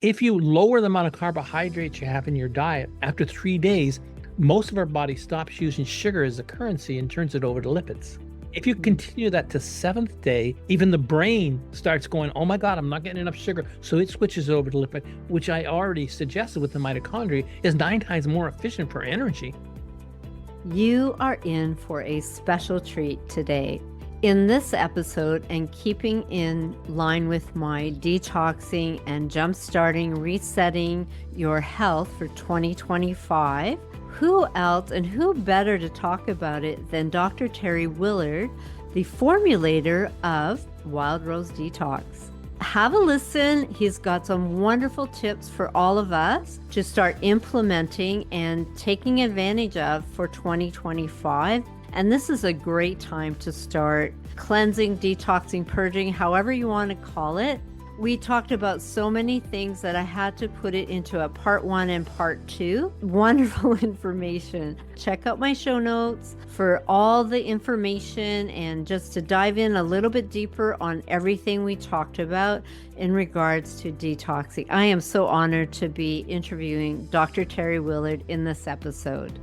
If you lower the amount of carbohydrates you have in your diet, after 3 days, most of our body stops using sugar as a currency and turns it over to lipids. If you continue that to 7th day, even the brain starts going, oh my God, I'm not getting enough sugar. So it switches over to lipid, which I already suggested with the mitochondria is 9 times more efficient for energy. You are in for a special treat today. In this episode, and keeping in line with my detoxing and jumpstarting, resetting your health for 2025, who else and who better to talk about it than Dr. Terry Willard, the formulator of Wild Rose Detox. Have a listen. He's got some wonderful tips for all of us to start implementing and taking advantage of for 2025. And this is a great time to start cleansing, detoxing, purging, however you want to call it. We talked about so many things that I had to put it into a part 1 and part 2. Wonderful information. Check out my show notes for all the information and just to dive in a little bit deeper on everything we talked about in regards to detoxing. I am so honored to be interviewing Dr. Terry Willard in this episode.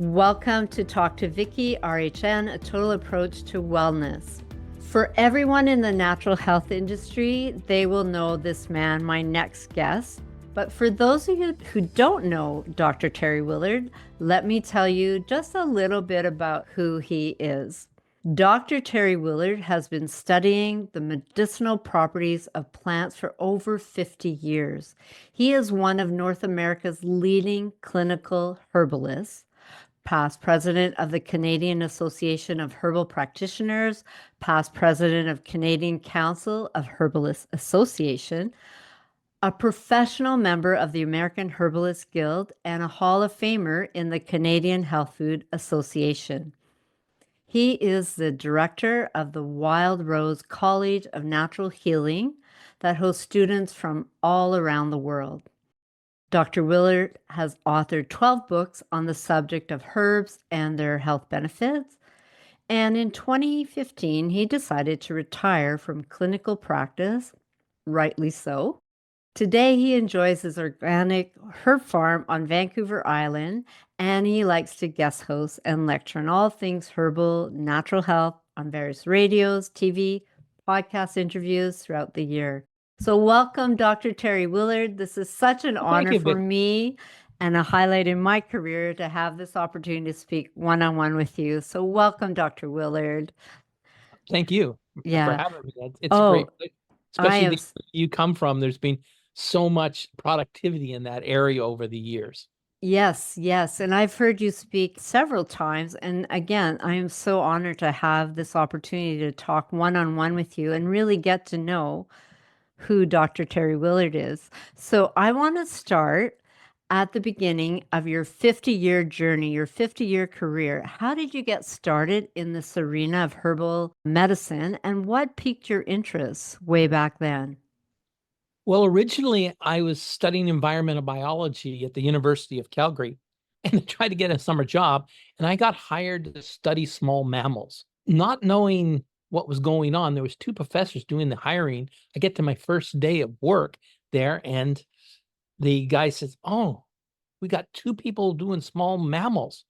Welcome to Talk to Vicky, RHN, a total approach to wellness. For everyone in the natural health industry, they will know this man, my next guest. But for those of you who don't know Dr. Terry Willard, let me tell you just a little bit about who he is. Dr. Terry Willard has been studying the medicinal properties of plants for over 50 years. He is one of North America's leading clinical herbalists, past president of the Canadian Association of Herbal Practitioners, past president of Canadian Council of Herbalists Association, a professional member of the American Herbalist Guild, and a Hall of Famer in the Canadian Health Food Association. He is the director of the Wild Rose College of Natural Healing that hosts students from all around the world. Dr. Willard has authored 12 books on the subject of herbs and their health benefits. And in 2015, he decided to retire from clinical practice, rightly so. Today, he enjoys his organic herb farm on Vancouver Island, and he likes to guest host and lecture on all things herbal, natural health on various radios, TV, podcast interviews throughout the year. So welcome, Dr. Terry Willard. This is such an honor for me and a highlight in my career to have this opportunity to speak one-on-one with you. So welcome, Dr. Willard. Thank you for having me. It's great, especially you come from. There's been so much productivity in that area over the years. Yes. And I've heard you speak several times. And again, I am so honored to have this opportunity to talk one-on-one with you and really get to know who Dr. Terry Willard is. So I want to start at the beginning of your 50-year journey, your 50-year career. How did you get started in this arena of herbal medicine, and what piqued your interest way back then? Well, originally I was studying environmental biology at the University of Calgary, and I tried to get a summer job, and I got hired to study small mammals, not knowing what was going on. There was 2 professors doing the hiring. I get to my first day of work there, and the guy says, oh, we got 2 people doing small mammals.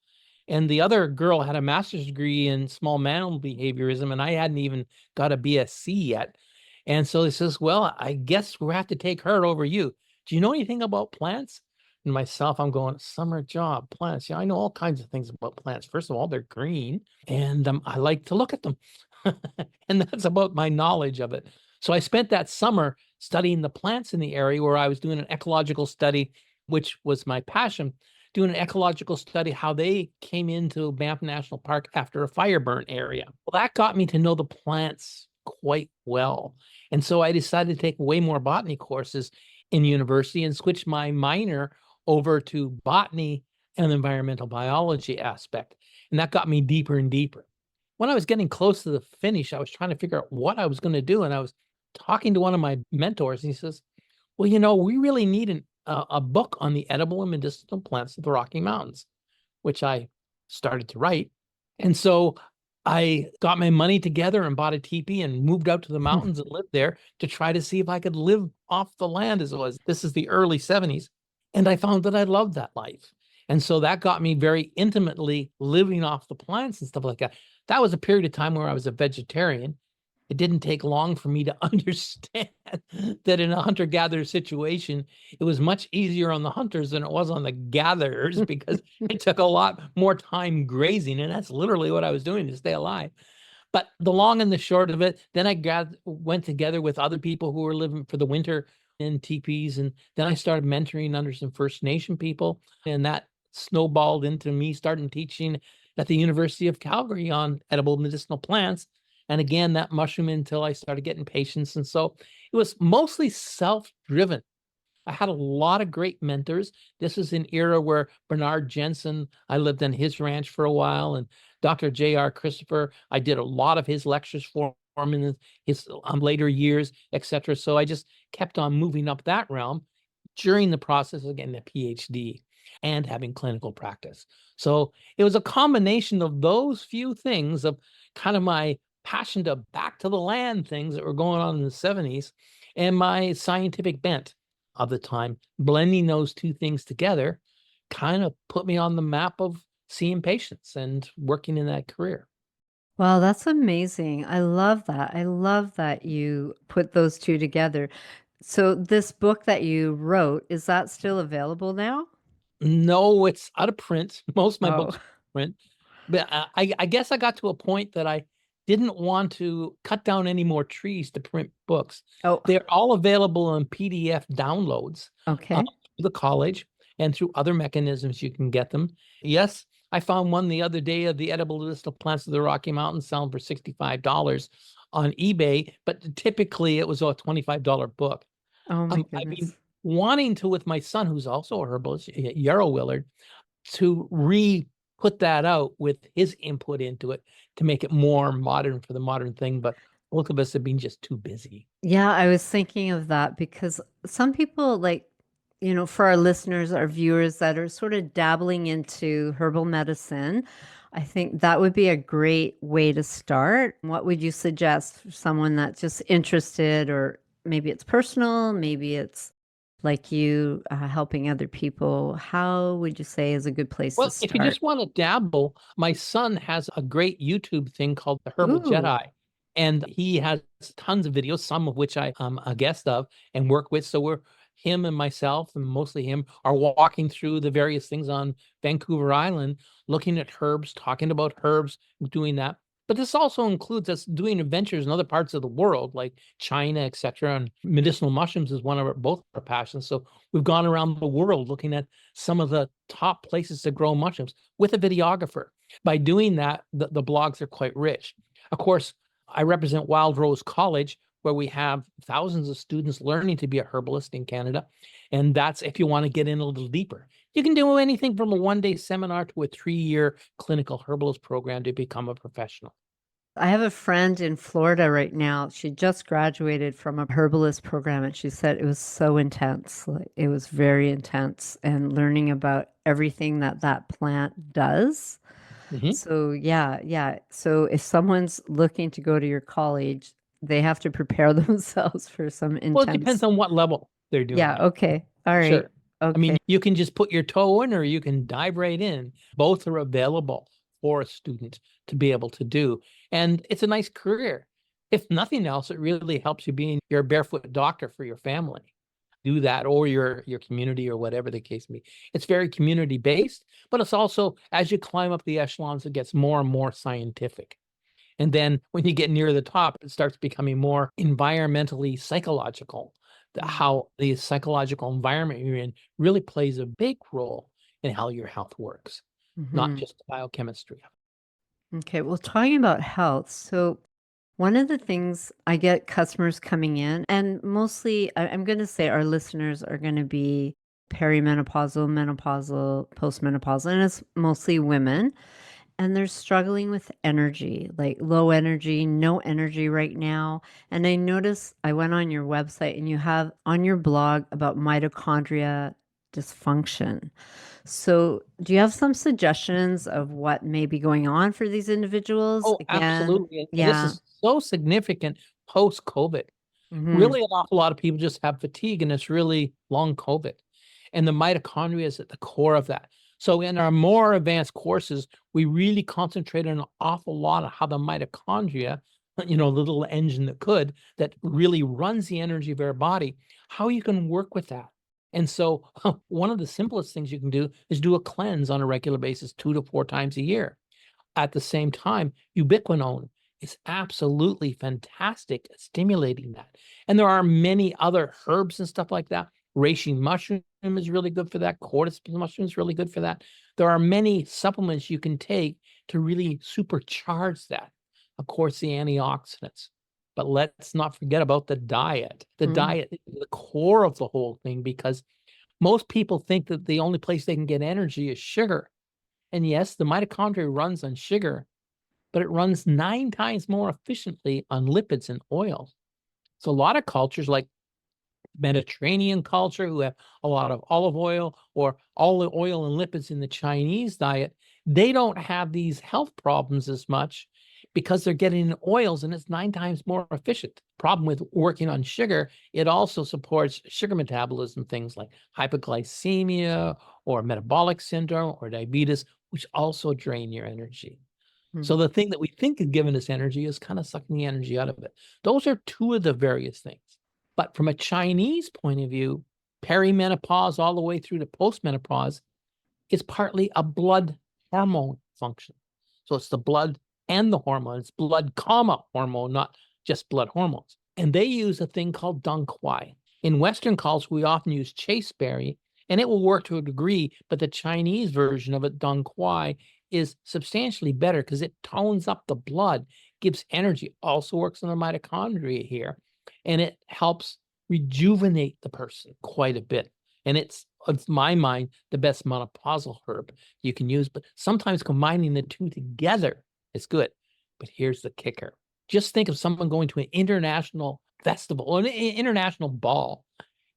And the other girl had a master's degree in small mammal behaviorism, and I hadn't even got a BSc yet. And so he says, well, I guess we'll have to take her over you. Do you know anything about plants? And myself, I'm going, summer job, plants. Yeah, I know all kinds of things about plants. First of all, they're green, and I like to look at them. And that's about my knowledge of it. So I spent that summer studying the plants in the area where I was doing an ecological study, which was my passion, doing an ecological study, how they came into Banff National Park after a fire burn area. Well, that got me to know the plants quite well. And so I decided to take way more botany courses in university and switch my minor over to botany and environmental biology aspect. And that got me deeper and deeper. When I was getting close to the finish, I was trying to figure out what I was going to do. And I was talking to one of my mentors, and he says, well, we really need a book on the edible and medicinal plants of the Rocky Mountains, which I started to write. And so I got my money together and bought a teepee and moved out to the mountains and lived there to try to see if I could live off the land as it was. This is the early 70s. And I found that I loved that life. And so that got me very intimately living off the plants and stuff like that. That was a period of time where I was a vegetarian. It didn't take long for me to understand that in a hunter-gatherer situation, it was much easier on the hunters than it was on the gatherers because it took a lot more time grazing. And that's literally what I was doing to stay alive. But the long and the short of it, then I went together with other people who were living for the winter in teepees. And then I started mentoring under some First Nation people. And that snowballed into me starting teaching at the University of Calgary on edible medicinal plants. And again, that mushroomed until I started getting patients. And so it was mostly self-driven. I had a lot of great mentors. This is an era where Bernard Jensen, I lived on his ranch for a while, and Dr. J.R. Christopher, I did a lot of his lectures for him in his later years, etc. So I just kept on moving up that realm during the process of getting a PhD and having clinical practice. So it was a combination of those few things of kind of my passion to back to the land things that were going on in the 70s and my scientific bent of the time. Blending those two things together kind of put me on the map of seeing patients and working in that career. Wow, that's amazing. I love that. I love that you put those two together. So this book that you wrote, is that still available now? No, it's out of print. Most of my Oh, books are print. But I guess I got to a point that I didn't want to cut down any more trees to print books. oh, They're all available in PDF downloads okay. through the college and through other mechanisms you can get them. Yes, I found one the other day of the edible medicinal plants of the Rocky Mountains selling for $65 on eBay, but typically it was a $25 book. Oh my I've been goodness. wanting to, with my son, who's also a herbalist, Yarrow Willard, to put that out with his input into it to make it more modern for the modern thing. But both of us have been just too busy. Yeah, I was thinking of that because some people for our listeners, our viewers that are sort of dabbling into herbal medicine, I think that would be a great way to start. What would you suggest for someone that's just interested, or maybe it's personal, maybe it's like you helping other people? How would you say is a good place to Well, if you start? just want to dabble, my son has a great YouTube thing called the Herbal Ooh, Jedi. And he has tons of videos, some of which I am a guest of and work with. So him and myself, and mostly him, are walking through the various things on Vancouver Island, looking at herbs, talking about herbs, doing that. But this also includes us doing adventures in other parts of the world, like China, etc. And medicinal mushrooms is one of both our passions. So we've gone around the world looking at some of the top places to grow mushrooms with a videographer. By doing that, the blogs are quite rich. Of course, I represent Wild Rose College, where we have thousands of students learning to be a herbalist in Canada. And that's if you want to get in a little deeper. You can do anything from a one-day seminar to a 3-year clinical herbalist program to become a professional. I have a friend in Florida right now. She just graduated from a herbalist program and she said it was so intense. Like it was very intense and learning about everything that that plant does. Mhm. So yeah, yeah. So if someone's looking to go to your college, they have to prepare themselves for some Well, it depends intense. on what level they're Yeah, doing it. okay. All right. Sure. I mean, Okay. you can just put your toe in or you can dive right in. Both are available for a student to be able to do. And it's a nice career. If nothing else, it really helps you being your barefoot doctor for your family. Do that or your community or whatever the case may be. It's very community based, but it's also as you climb up the echelons, it gets more and more scientific. And then when you get near the top, it starts becoming more environmentally psychological. How the psychological environment you're in really plays a big role in how your health works, not Mm-hmm. just biochemistry. Okay. Well, talking about health, so one of the things I get customers coming in, and mostly I'm going to say our listeners are going to be perimenopausal, menopausal, postmenopausal, and it's mostly women. And they're struggling with energy, like low energy, no energy right now. And I noticed I went on your website and you have on your blog about mitochondria dysfunction. So, do you have some suggestions of what may be going on for these individuals? Oh, Again, absolutely. And this yeah. is so significant post-COVID. Hmm. Really, an awful lot of people just have fatigue, and it's really long COVID. And the mitochondria is at the core of that. So in our more advanced courses, we really concentrate on an awful lot of how the mitochondria, the little engine that really runs the energy of our body, how you can work with that. And so one of the simplest things you can do is do a cleanse on a regular basis, 2 to 4 times a year. At the same time, ubiquinone is absolutely fantastic at stimulating that. And there are many other herbs and stuff like that. Reishi mushroom is really good for that. Cordyceps mushroom is really good for that. There are many supplements you can take to really supercharge that. Of course, the antioxidants. But let's not forget about the diet. The diet is the core of the whole thing, because most people think that the only place they can get energy is sugar. And yes, the mitochondria runs on sugar, but it runs 9 times more efficiently on lipids and oils. So a lot of cultures like Mediterranean culture, who have a lot of olive oil or all the oil and lipids in the Chinese diet, they don't have these health problems as much because they're getting the oils and it's 9 times more efficient. Problem with working on sugar, it also supports sugar metabolism, things like hypoglycemia or metabolic syndrome or diabetes, which also drain your energy. So the thing that we think is giving us energy is kind of sucking the energy out of it. Those are two of the various things. But from a Chinese point of view, perimenopause all the way through to postmenopause is partly a blood hormone function. So it's the blood and the hormone. It's blood, comma, hormone, not just blood hormones. And they use a thing called dong quai. In Western culture, we often use chasteberry, and it will work to a degree, but the Chinese version of it, dong quai, is substantially better because it tones up the blood, gives energy, also works on the mitochondria here, and it helps rejuvenate the person quite a bit. And it's my mind, the best menopausal herb you can use. But sometimes combining the two together is good. But here's the kicker. Just think of someone going to an international festival or an international ball,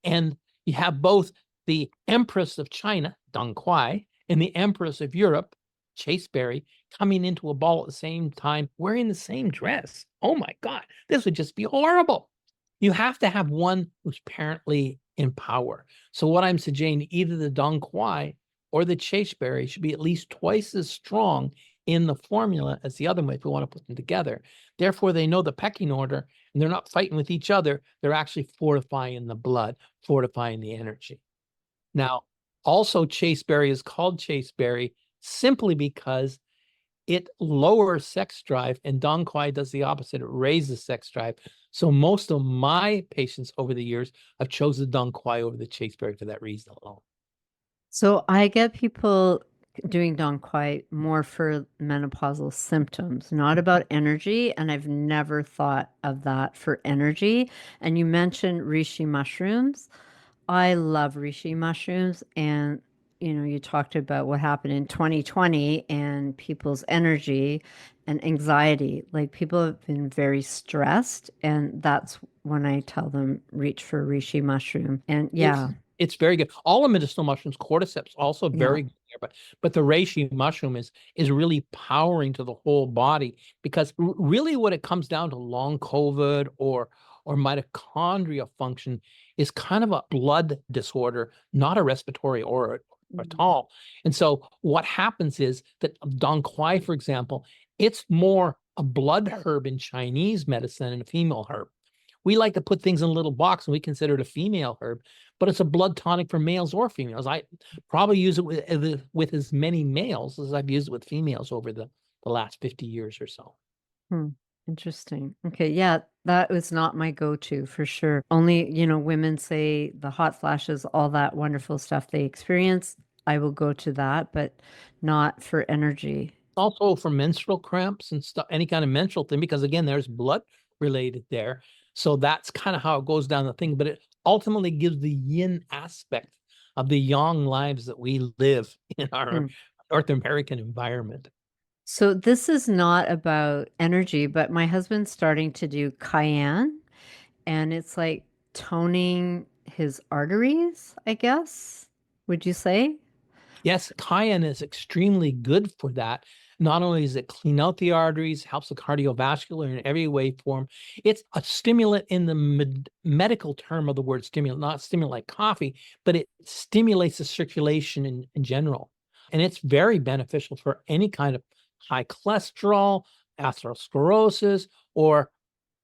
and you have both the Empress of China, Dong Quai, and the Empress of Europe, Chasteberry, coming into a ball at the same time, wearing the same dress. Oh my God, this would just be horrible. You have to have one who's apparently in power. So what I'm suggesting, either the Dong Quai or the Chasteberry should be at least twice as strong in the formula as the other one if we want to put them together. Therefore, they know the pecking order and they're not fighting with each other. They're actually fortifying the blood, fortifying the energy. Now, also chasteberry is called chasteberry simply because it lowers sex drive, and Dong Quai does the opposite. It raises sex drive. So most of my patients over the years have chosen Dong Quai over the chasteberry for that reason alone. So I get people doing Dong Quai more for menopausal symptoms, not about energy. And I've never thought of that for energy. And you mentioned reishi mushrooms. I love reishi mushrooms. And, you talked about what happened in 2020 and people's energy and anxiety. Like people have been very stressed. And that's when I tell them reach for reishi mushroom. And It's yeah, it's very good. All the medicinal mushrooms, cordyceps, also yeah. very good there, but the reishi mushroom is really powering to the whole body, because really what it comes down to, long COVID or mitochondria function, is kind of a blood disorder, not a respiratory or at all. And so what happens is that Dong Quai, for example, it's more a blood herb in Chinese medicine and a female herb. We like to put things in a little box and we consider it a female herb, but it's a blood tonic for males or females. I probably use it with as many males as I've used it with females over the last 50 years or so. Hmm. Interesting. Okay. Yeah, that was not my go-to for sure. Only, women say the hot flashes, all that wonderful stuff they experience. I will go to that, but not for energy. Also for menstrual cramps and stuff, any kind of menstrual thing, because again, there's blood related there. So that's kind of how it goes down the thing, but it ultimately gives the yin aspect of the yang lives that we live in our Hmm. North American environment. So this is not about energy, but my husband's starting to do cayenne, and it's like toning his arteries, I guess. would you say? Yes, cayenne is extremely good for that. Not only does it clean out the arteries, helps the cardiovascular in every way form, it's a stimulant in the medical term of the word stimulant, not stimulant like coffee, but it stimulates the circulation in general. And it's very beneficial for any kind of high cholesterol, atherosclerosis, or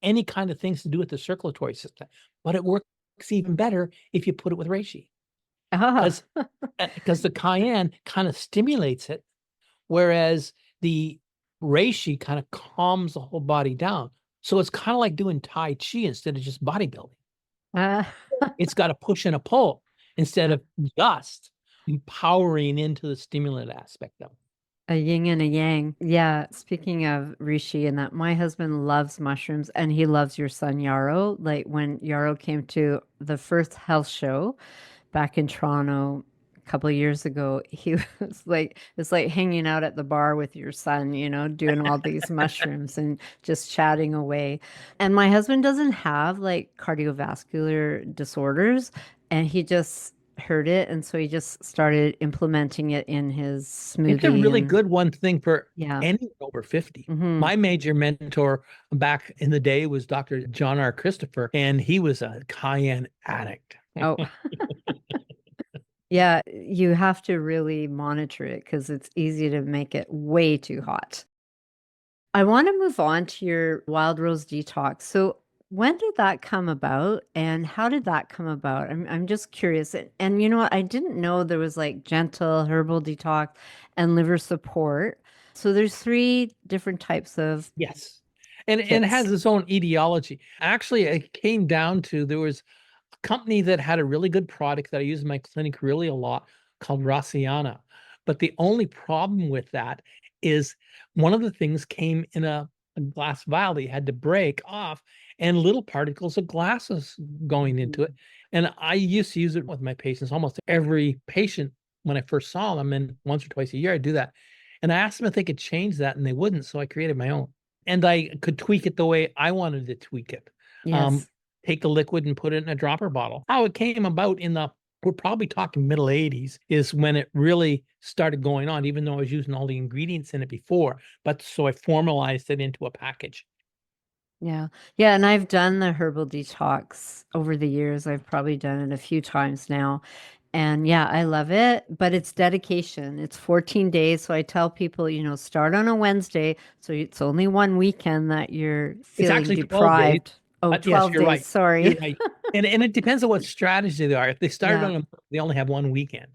any kind of things to do with the circulatory system. But it works even better if you put it with reishi Ah, because the cayenne kind of stimulates it, whereas the reishi kind of calms the whole body down. So it's kind of like doing Tai Chi instead of just bodybuilding. ah, It's got a push and a pull instead yeah. of just empowering into the stimulant aspect of it. A yin and a yang. Yeah. Speaking of Rishi and that, my husband loves mushrooms and he loves your son Yarrow. Like when Yarrow came to the first health show back in Toronto a couple of years ago, he was like, it's like hanging out at the bar with your son, doing all these mushrooms and just chatting away. And my husband doesn't have like cardiovascular disorders, and he just heard it, and so he just started implementing it in his It's a smoothie really and good one thing for yeah. anyone over 50. Hmm. My major mentor back in the day was Dr. John R. Christopher, and he was a cayenne addict. Oh, yeah, you have to really monitor it because it's easy to make it way too hot. I want to move on to your Wild Rose Detox. So, when did that come about and how did that come about? I'm just curious. And you know what? I didn't know there was like gentle herbal detox and liver support. So there's three different types of Yes. And it kits. has its own etiology. Actually, it came down to there was a company that had a really good product that I use in my clinic really a lot called Raciana. But the only problem with that is one of the things came in a glass vial that you had to break off and little particles of glass was going into it. And I used to use it with my patients, almost every patient when I first saw them, and once or twice a year I do that. And I asked them if they could change that, and they wouldn't. So I created my own. And I could tweak it the way I wanted to tweak it. Um, Yes, take the liquid and put it in a dropper bottle. How it came about we're probably talking middle 80s is when it really started going on, even though I was using all the ingredients in it before. But so I formalized it into a package. yeah. Yeah, and I've done the herbal detox over the years. I've probably done it a few times now. And yeah, I love it, but it's dedication. It's 14 days. So I tell people, start on a Wednesday. So it's only one weekend that you're It's feeling actually 12 days, deprived. Oh, but yes, 12 you're days. right. You're Sorry. right. And it depends on what strategy they are. If they started Yeah, on they only have one weekend.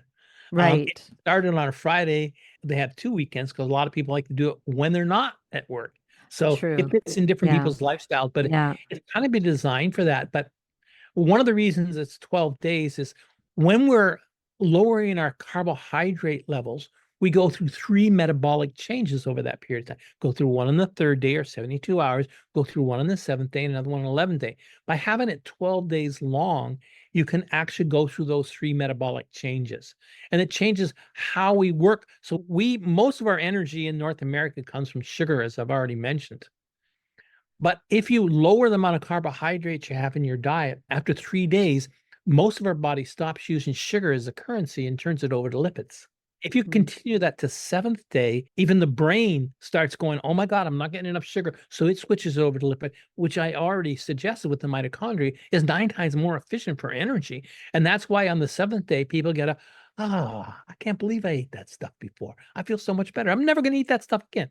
If right. they started on a Friday, they have 2 weekends because a lot of people like to do it when they're not at work. So it True. fits in different Yeah. people's lifestyles, but Yeah. it's kind of been designed for that. But one of the reasons it's 12 days is when we're lowering our carbohydrate levels, we go through three metabolic changes over that period of time. Go through one on the third day or 72 hours, go through one on the seventh day, and another one on the 11th day. By having it 12 days long, you can actually go through those three metabolic changes. And it changes how we work. So most of our energy in North America comes from sugar, as I've already mentioned. But if you lower the amount of carbohydrates you have in your diet, after 3 days, most of our body stops using sugar as a currency and turns it over to lipids. If you Mm. continue that to seventh day, even the brain starts going, oh my God, I'm not getting enough sugar. So it switches over to lipid, which I already suggested with the mitochondria is 9 times more efficient for energy. And that's why on the seventh day, people get I can't believe I ate that stuff before. I feel so much better. I'm never going to eat that stuff again.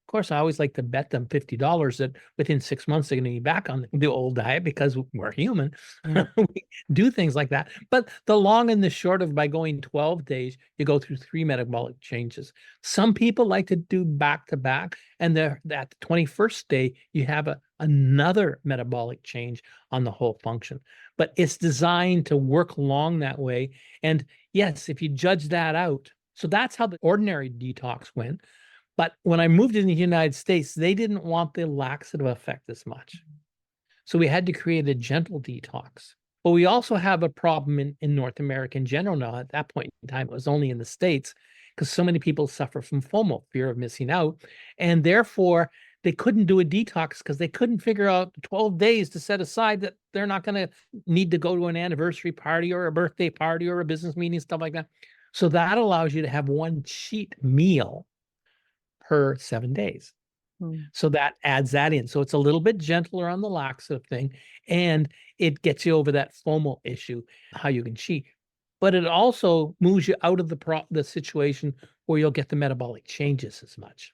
Of course, I always like to bet them $50 that within 6 months they're going to be back on the old diet because we're human. Yeah. We do things like that. But the long and the short of by going 12 days, you go through three metabolic changes. Some people like to do back to back, and at the 21st day, you have another metabolic change on the whole function. But it's designed to work along that way. And yes, if you judge that out, so that's how the ordinary detox went. But when I moved in the United States, they didn't want the laxative effect as much. So we had to create a gentle detox. But we also have a problem in North America in general now. At that point in time, it was only in the States because so many people suffer from FOMO, fear of missing out. And therefore, they couldn't do a detox because they couldn't figure out 12 days to set aside that they're not going to need to go to an anniversary party or a birthday party or a business meeting, stuff like that. So that allows you to have one cheat meal per 7 days. So that adds that in. So it's a little bit gentler on the laxative thing, and it gets you over that FOMO issue, how you can cheat. But it also moves you out of the situation where you'll get the metabolic changes as much.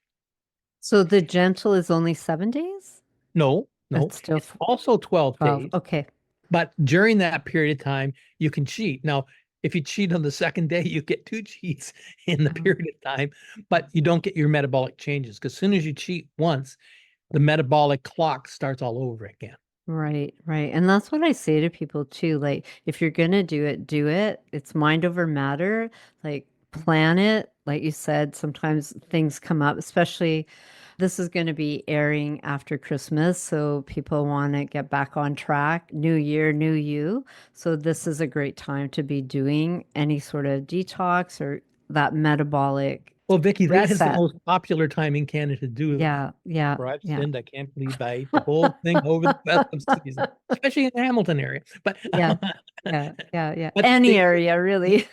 So the gentle is only 7 days? No, It's still it's also 12 days. Okay. But during that period of time, you can cheat. Now, if you cheat on the second day, you get 2 cheats in the period of time, but you don't get your metabolic changes because as soon as you cheat once, the metabolic clock starts all over again. Right, right. And that's what I say to people too. Like, if you're going to do it, do it. It's mind over matter. Like, plan it. Like you said, sometimes things come up, especially this is going to be airing after Christmas. So people want to get back on track. New year, new you. So this is a great time to be doing any sort of detox or that metabolic Well, Vicky, that is the reset. most popular time in Canada to do it. Yeah, yeah, Where I've yeah. sinned, I can't believe I ate the whole thing over the festive season, especially in the Hamilton area. But Yeah, yeah, yeah, yeah. but Any area, really.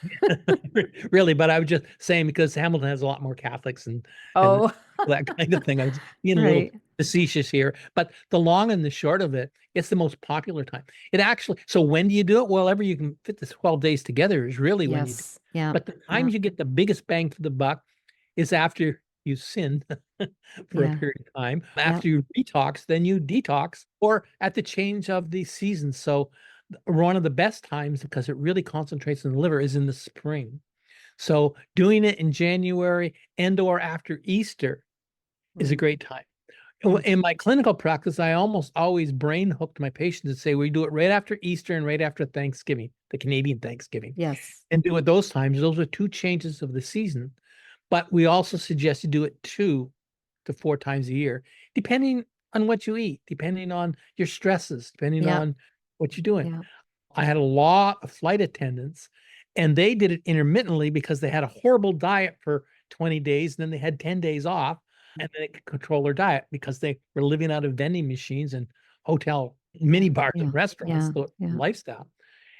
really, but I was just saying because Hamilton has a lot more Catholics and Oh, that kind of thing. I was being a little right. facetious here, but the long and the short of it, it's the most popular time. It actually, so when do you do it? Well, ever you can fit the 12 days together is really when you do it. Yes. Yeah. But the Yeah. times you get the biggest bang for the buck is after you sin for a Yeah. period of time. Yep. After you detox, then you detox, or at the change of the season. So one of the best times, because it really concentrates on the liver, is in the spring. So doing it in January and or after Easter is a Right. great time. Yeah. In my clinical practice, I almost always brain hooked my patients and say, we do it right after Easter and right after Thanksgiving, the Canadian Thanksgiving, Yes. and do it those times. Those are 2 changes of the season. But we also suggest you do it 2 to 4 times a year, depending on what you eat, depending on your stresses, depending Yeah. on what you're doing. Yeah. I had a lot of flight attendants, and they did it intermittently because they had a horrible diet for 20 days, and then they had 10 days off, and then they could control their diet because they were living out of vending machines and hotel mini bars Yeah. and restaurants, Yeah. the Yeah. lifestyle.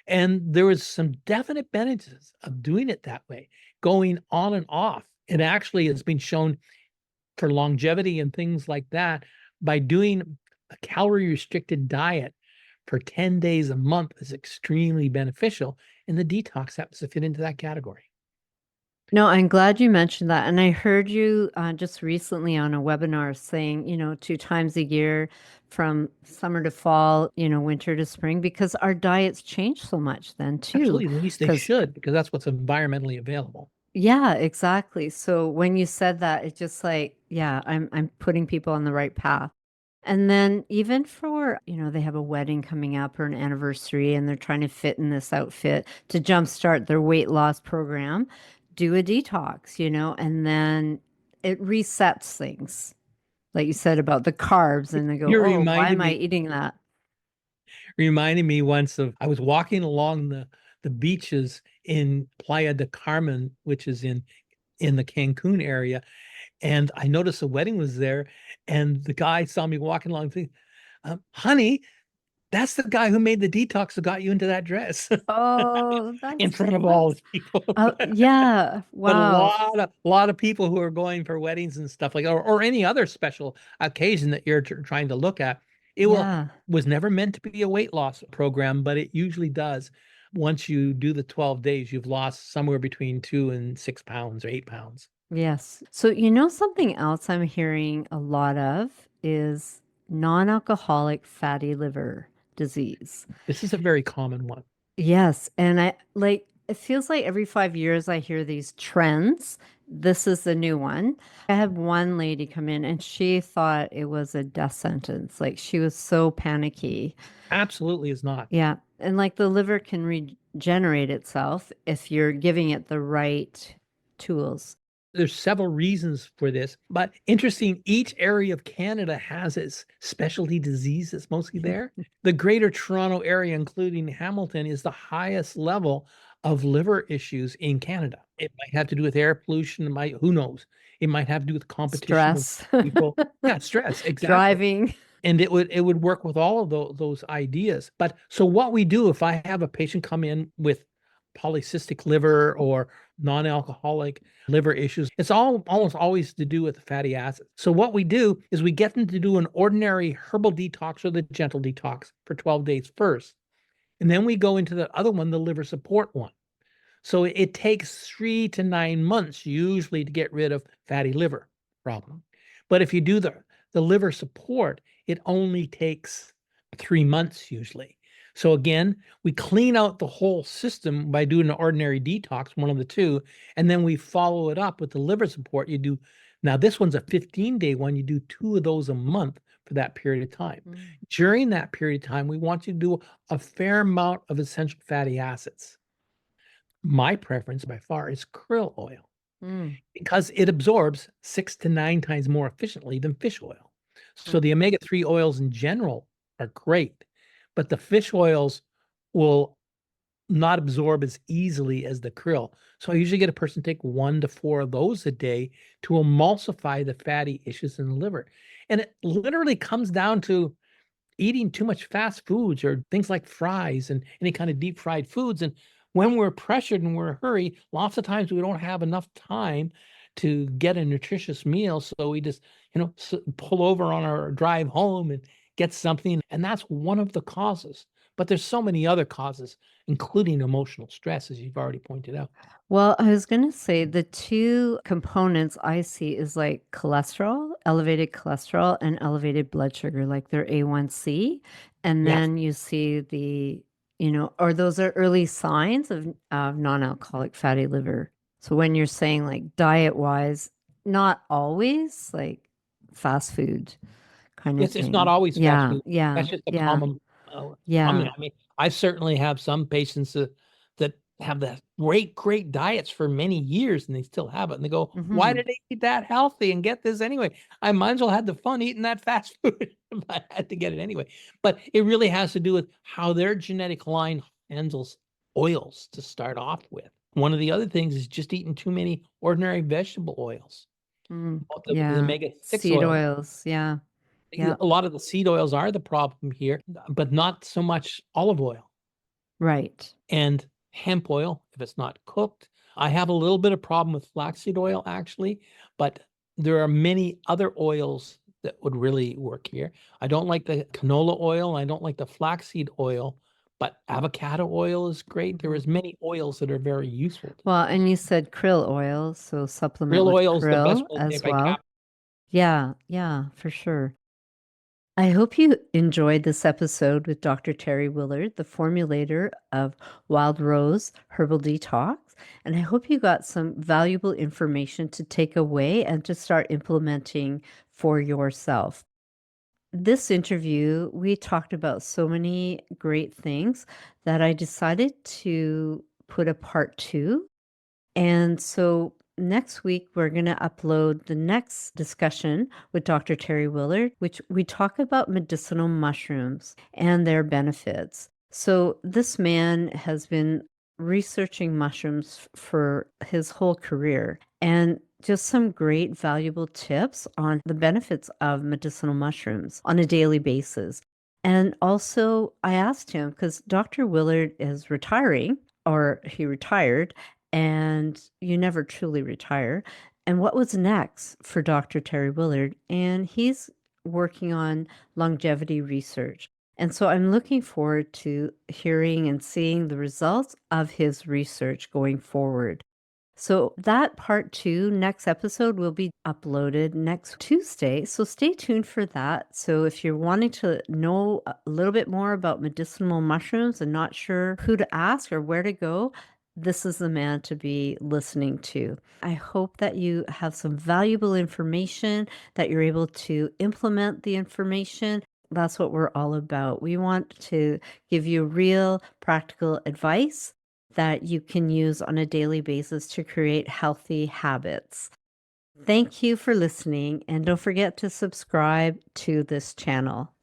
And there was some definite benefits of doing it that way, going on and off. It actually has been shown for longevity and things like that by doing a calorie restricted diet for 10 days a month is extremely beneficial. And the detox happens to fit into that category. No, I'm glad you mentioned that. And I heard you just recently on a webinar saying, 2 times a year from summer to fall, winter to spring, because our diets change so much then too. Absolutely. At least they Because, should, because that's what's environmentally available. yeah, exactly. So when you said that, it's just like, yeah, I'm putting people on the right path. And then even for, they have a wedding coming up or an anniversary and they're trying to fit in this outfit to jumpstart their weight loss program, do a detox, and then it resets things. Like you said about the carbs and they go, You oh, why reminded am I me eating that? once of I was walking along the beaches in Playa de Carmen, which is in the Cancun area, and I noticed a wedding was there, and the guy saw me walking along, thinking, honey, that's the guy who made the detox who got you into that dress Oh, in that's, front of all the people. yeah. But Wow. a lot of people who are going for weddings and stuff like, or any other special occasion that you're trying to look at, Yeah. was never meant to be a weight loss program, but it usually does. Once you do the 12 days, you've lost somewhere between 2 and 6 pounds or 8 pounds. Yes. So, something else I'm hearing a lot of is non-alcoholic fatty liver disease. This is a very common one. Yes. And it feels like every 5 years I hear these trends. This is the new one. I had one lady come in and she thought it was a death sentence. Like she was so panicky. Absolutely is not. Yeah. And like the liver can regenerate itself if you're giving it the right tools. There's several reasons for this, but interesting, each area of Canada has its specialty disease that's mostly there. The Greater Toronto area, including Hamilton, is the highest level of liver issues in Canada. It might have to do with air pollution. Who knows? It might have to do with competition with Stress. people. Yeah, stress, exactly. Driving. And it would work with all of those ideas. But so what we do if I have a patient come in with polycystic liver or non-alcoholic liver issues, it's almost always to do with the fatty acids. So what we do is we get them to do an ordinary herbal detox or the gentle detox for 12 days first. And then we go into the other one, the liver support one. So it takes 3 to 9 months usually to get rid of fatty liver problem. But if you do the liver support, it only takes 3 months usually. So again, we clean out the whole system by doing an ordinary detox, one of the two, and then we follow it up with the liver support. Now this one's a 15-day one. You do 2 of those a month for that period of time. During that period of time, we want you to do a fair amount of essential fatty acids. My preference by far is krill oil because it absorbs 6 to 9 times more efficiently than fish oil. So the omega-3 oils in general are great, but the fish oils will not absorb as easily as the krill. So I usually get a person to take 1 to 4 of those a day to emulsify the fatty issues in the liver. And it literally comes down to eating too much fast foods or things like fries and any kind of deep fried foods. And when we're pressured and we're in a hurry, lots of times we don't have enough time to get a nutritious meal. So we just, pull over on our drive home and get something. And that's one of the causes. But there's so many other causes, including emotional stress, as you've already pointed out. Well, I was going to say the two components I see is like cholesterol, elevated cholesterol, and elevated blood sugar, like their A1C. And Yes. then you see or those are early signs of non-alcoholic fatty liver. So when you're saying like diet wise, not always like fast food kind of It's not thing. always fast Yeah, food. yeah, That's just a yeah, common yeah. comment. I mean, I certainly have some patients that have the great diets for many years and they still have it. And they go, why Mhm. did they eat that healthy and get this anyway? I might as well have the fun eating that fast food if I had to get it anyway. But it really has to do with how their genetic line handles oils to start off with. One of the other things is just eating too many ordinary vegetable oils. Both the Yeah. omega-6 Seed oils. oils. Yeah. Yeah. A lot of the seed oils are the problem here, but not so much olive oil Right. and hemp oil if it's not cooked. I have a little bit of problem with flaxseed oil actually, but there are many other oils that would really work here. I don't like the canola oil. I don't like the flaxseed oil, but avocado oil is great. There is many oils that are very useful. Well, and you said krill oil, so supplement Real with oil is the best krill way to as take by well. cap. Yeah, yeah, for sure. I hope you enjoyed this episode with Dr. Terry Willard, the formulator of Wild Rose Herbal Detox. And I hope you got some valuable information to take away and to start implementing for yourself. This interview, we talked about so many great things that I decided to put a part 2. And so next week, we're going to upload the next discussion with Dr. Terry Willard, which we talk about medicinal mushrooms and their benefits. So this man has been researching mushrooms for his whole career and just some great valuable tips on the benefits of medicinal mushrooms on a daily basis. And also, I asked him because Dr. Willard is retiring, or he retired, and you never truly retire. And what was next for Dr. Terry Willard? And he's working on longevity research. And so I'm looking forward to hearing and seeing the results of his research going forward. So that part 2, next episode, will be uploaded next Tuesday. So stay tuned for that. So if you're wanting to know a little bit more about medicinal mushrooms and not sure who to ask or where to go, this is the man to be listening to. I hope that you have some valuable information, that you're able to implement the information. That's what we're all about. We want to give you real practical advice that you can use on a daily basis to create healthy habits. Thank you for listening, and don't forget to subscribe to this channel.